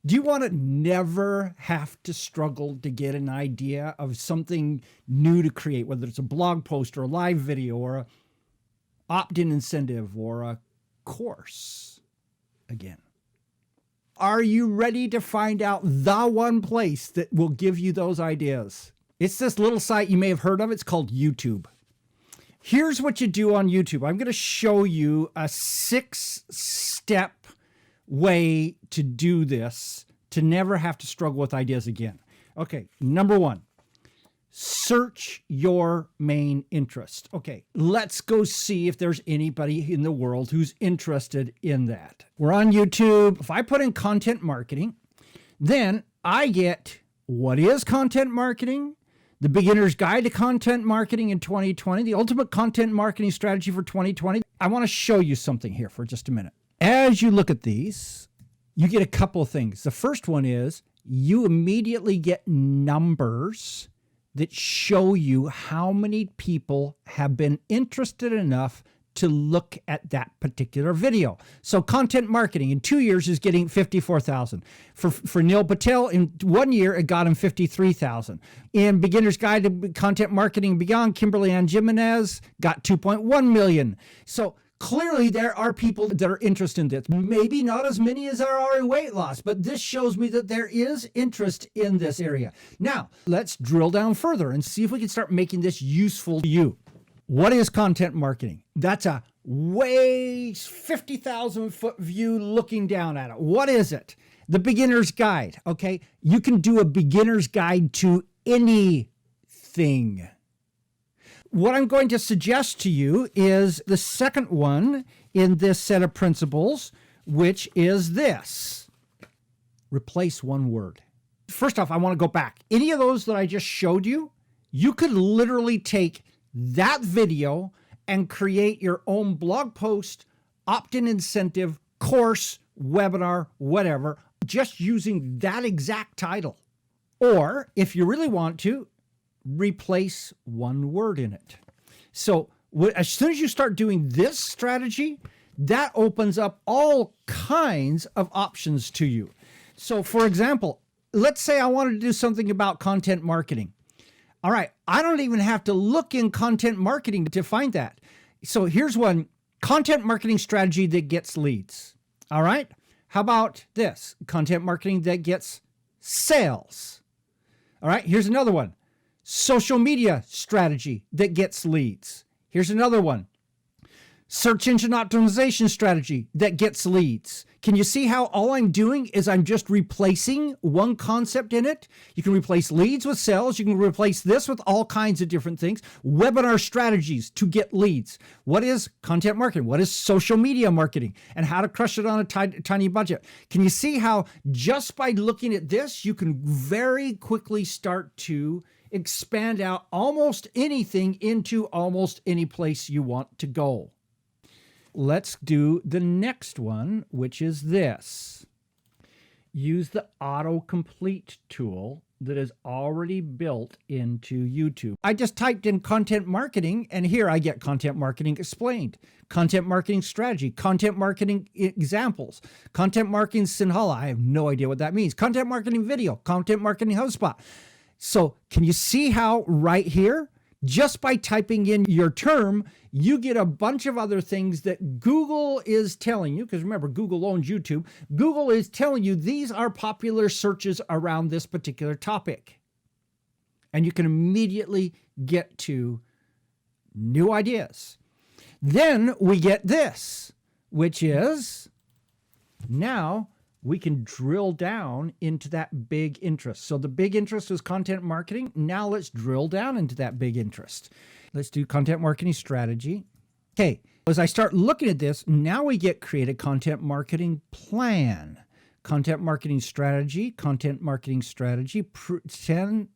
Do you want to never have to struggle to get an idea of something new to create, whether it's a blog post or a live video or a opt-in incentive or a course again? Are you ready to find out the one place that will give you those ideas? It's this little site you may have heard of. It's called YouTube. Here's what you do on YouTube. I'm going to show you a 6-step way to do this to never have to struggle with ideas again. Okay, number 1, search your main interest. Okay, let's go see if there's anybody in the world who's interested in that. We're on YouTube. If I put in content marketing, then I get what is content marketing, the beginner's guide to content marketing in 2020, the ultimate content marketing strategy for 2020. I want to show you something here for just a minute. As you look at these, you get a couple of things. The first one is you immediately get numbers that show you how many people have been interested enough to look at that particular video. So content marketing in 2 years is getting 54,000. For Neil Patel, in 1 year, it got him 53,000. In Beginner's Guide to Content Marketing and Beyond, Kimberly Ann Jimenez got 2.1 million. So clearly, there are people that are interested in this. Maybe not as many as are in weight loss, but this shows me that there is interest in this area. Now, let's drill down further and see if we can start making this useful to you. What is content marketing? That's a way 50,000-foot view looking down at it. What is it? The beginner's guide, okay? You can do a beginner's guide to anything. What I'm going to suggest to you is the second one in this set of principles, which is this. Replace one word. First off, I want to go back. Any of those that I just showed you, you could literally take that video and create your own blog post, opt-in incentive, course, webinar, whatever, just using that exact title. Or if you really want to, replace one word in it. So as soon as you start doing this strategy, that opens up all kinds of options to you. So for example, let's say I wanted to do something about content marketing. All right, I don't even have to look in content marketing to find that. So here's one, content marketing strategy that gets leads. All right, how about this? Content marketing that gets sales. All right, here's another one. Social media strategy that gets leads. Here's another one. Search engine optimization strategy that gets leads. Can you see how all I'm doing is I'm just replacing one concept in it? You can replace leads with sales. You can replace this with all kinds of different things. Webinar strategies to get leads. What is content marketing? What is social media marketing? And how to crush it on a tiny budget. Can you see how just by looking at this, you can very quickly start to expand out almost anything into almost any place you want to go? Let's do the next one, which is this. Use the autocomplete tool that is already built into YouTube. I just typed in content marketing, and here I get content marketing explained, content marketing strategy, content marketing examples, content marketing Sinhala. I have no idea what that means. Content marketing video, content marketing HubSpot. So can you see how right here, just by typing in your term, you get a bunch of other things that Google is telling you, because remember, Google owns YouTube. Google is telling you these are popular searches around this particular topic. And you can immediately get to new ideas. Then we get this, which is now we can drill down into that big interest. So the big interest was content marketing. Now let's drill down into that big interest. Let's do content marketing strategy. Okay, as I start looking at this, now we get create a content marketing plan. Content marketing strategy, 10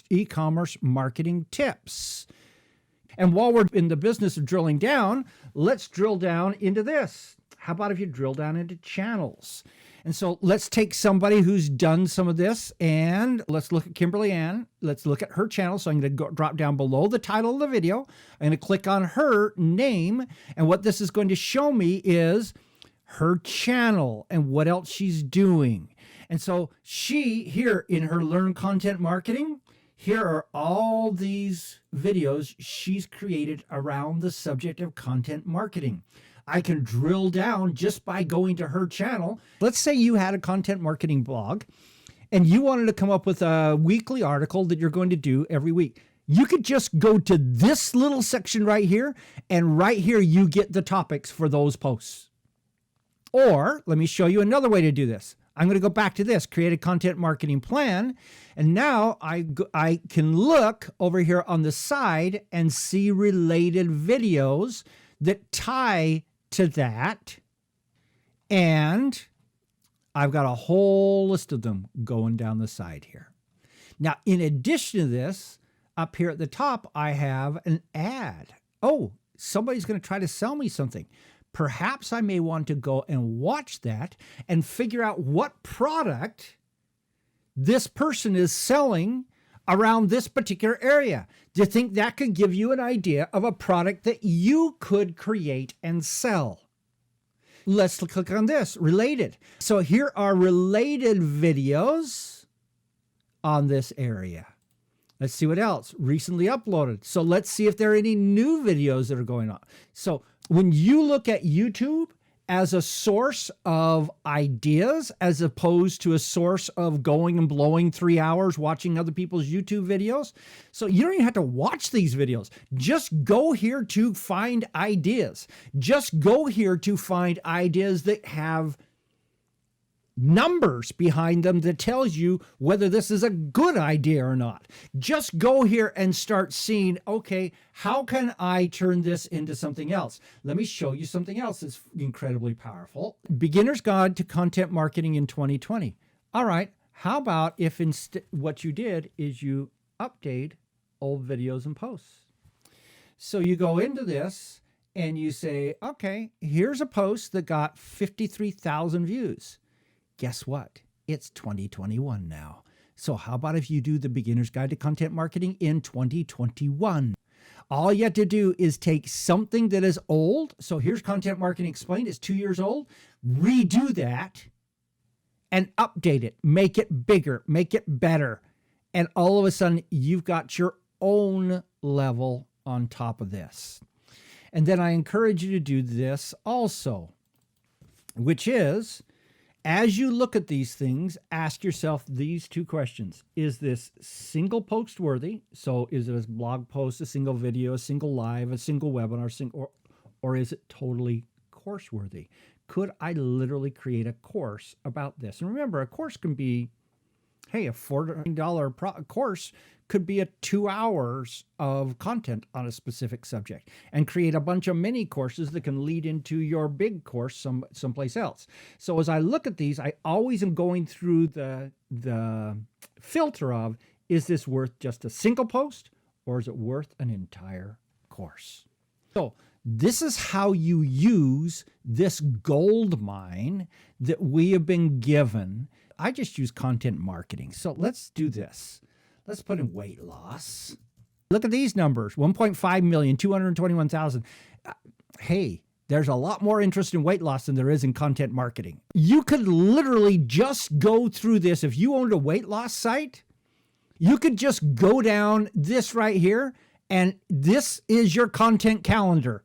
e-commerce marketing tips. And while we're in the business of drilling down, let's drill down into this. How about if you drill down into channels? And so let's take somebody who's done some of this, and let's look at Kimberly Ann. Let's look at her channel. So I'm going to drop down below the title of the video. I'm going to click on her name. And what this is going to show me is her channel and what else she's doing. And so she, here in her Learn Content Marketing, here are all these videos she's created around the subject of content marketing. I can drill down just by going to her channel. Let's say you had a content marketing blog and you wanted to come up with a weekly article that you're going to do every week. You could just go to this little section right here, and right here you get the topics for those posts. Or let me show you another way to do this. I'm going to go back to this, create a content marketing plan. And now I can look over here on the side and see related videos that tie to that. And I've got a whole list of them going down the side here. Now, in addition to this, up here at the top, I have an ad. Oh, somebody's going to try to sell me something. Perhaps I may want to go and watch that and figure out what product this person is selling around this particular area. Do you think that could give you an idea of a product that you could create and sell? Let's click on this, related. So here are related videos on this area. Let's see what else. Recently uploaded. So let's see if there are any new videos that are going on. So when you look at YouTube as a source of ideas, as opposed to a source of going and blowing 3 hours watching other people's YouTube videos, so you don't even have to watch these videos. Just go here to find ideas. Just go here to find ideas that have numbers behind them that tells you whether this is a good idea or not. Just go here and start seeing, okay, how can I turn this into something else? Let me show you something else that's incredibly powerful. Beginner's Guide to Content Marketing in 2020. All right, how about if instead what you did is you update old videos and posts? So you go into this and you say, okay, here's a post that got 53,000 views. Guess what? It's 2021 now. So how about if you do the Beginner's Guide to Content Marketing in 2021? All you have to do is take something that is old. So here's Content Marketing Explained. It's 2 years old. Redo that and update it. Make it bigger. Make it better. And all of a sudden, you've got your own level on top of this. And then I encourage you to do this also, which is, as you look at these things, ask yourself these two questions. Is this single post worthy? So is it a blog post, a single video, a single live, a single webinar, or is it totally course worthy? Could I literally create a course about this? And remember, a course can be, hey, a $40 course could be a 2 hours of content on a specific subject, and create a bunch of mini courses that can lead into your big course someplace else. So as I look at these, I always am going through the filter of, is this worth just a single post, or is it worth an entire course? So this is how you use this gold mine that we have been given. I just use content marketing. So let's do this. Let's put in weight loss. Look at these numbers, 1.5 million, 221,000. Hey, there's a lot more interest in weight loss than there is in content marketing. You could literally just go through this. If you owned a weight loss site, you could just go down this right here, and this is your content calendar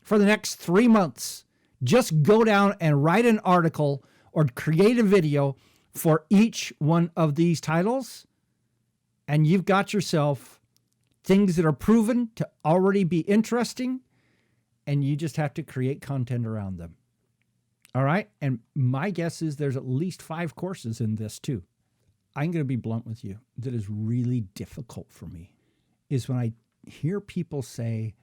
for the next 3 months. Just go down and write an article or create a video for each one of these titles, and you've got yourself things that are proven to already be interesting, and you just have to create content around them. All right? And my guess is there's at least 5 courses in this too. I'm going to be blunt with you. That is really difficult for me is when I hear people say,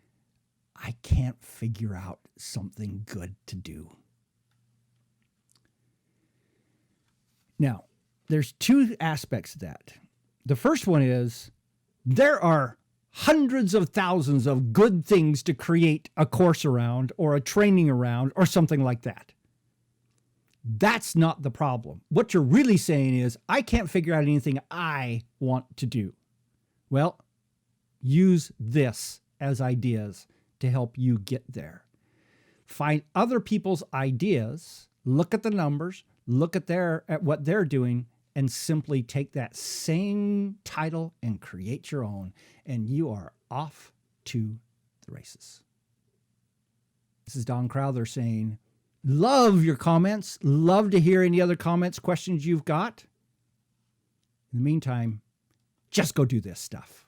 I can't figure out something good to do. Now, there's 2 aspects of that. The first one is there are hundreds of thousands of good things to create a course around or a training around or something like that. That's not the problem. What you're really saying is, I can't figure out anything I want to do. Well, use this as ideas to help you get there. Find other people's ideas, look at the numbers, look at what they're doing and simply take that same title and create your own, and you are off to the races. This is Don Crowther saying, love your comments. Love to hear any other comments, questions you've got. In the meantime, just go do this stuff.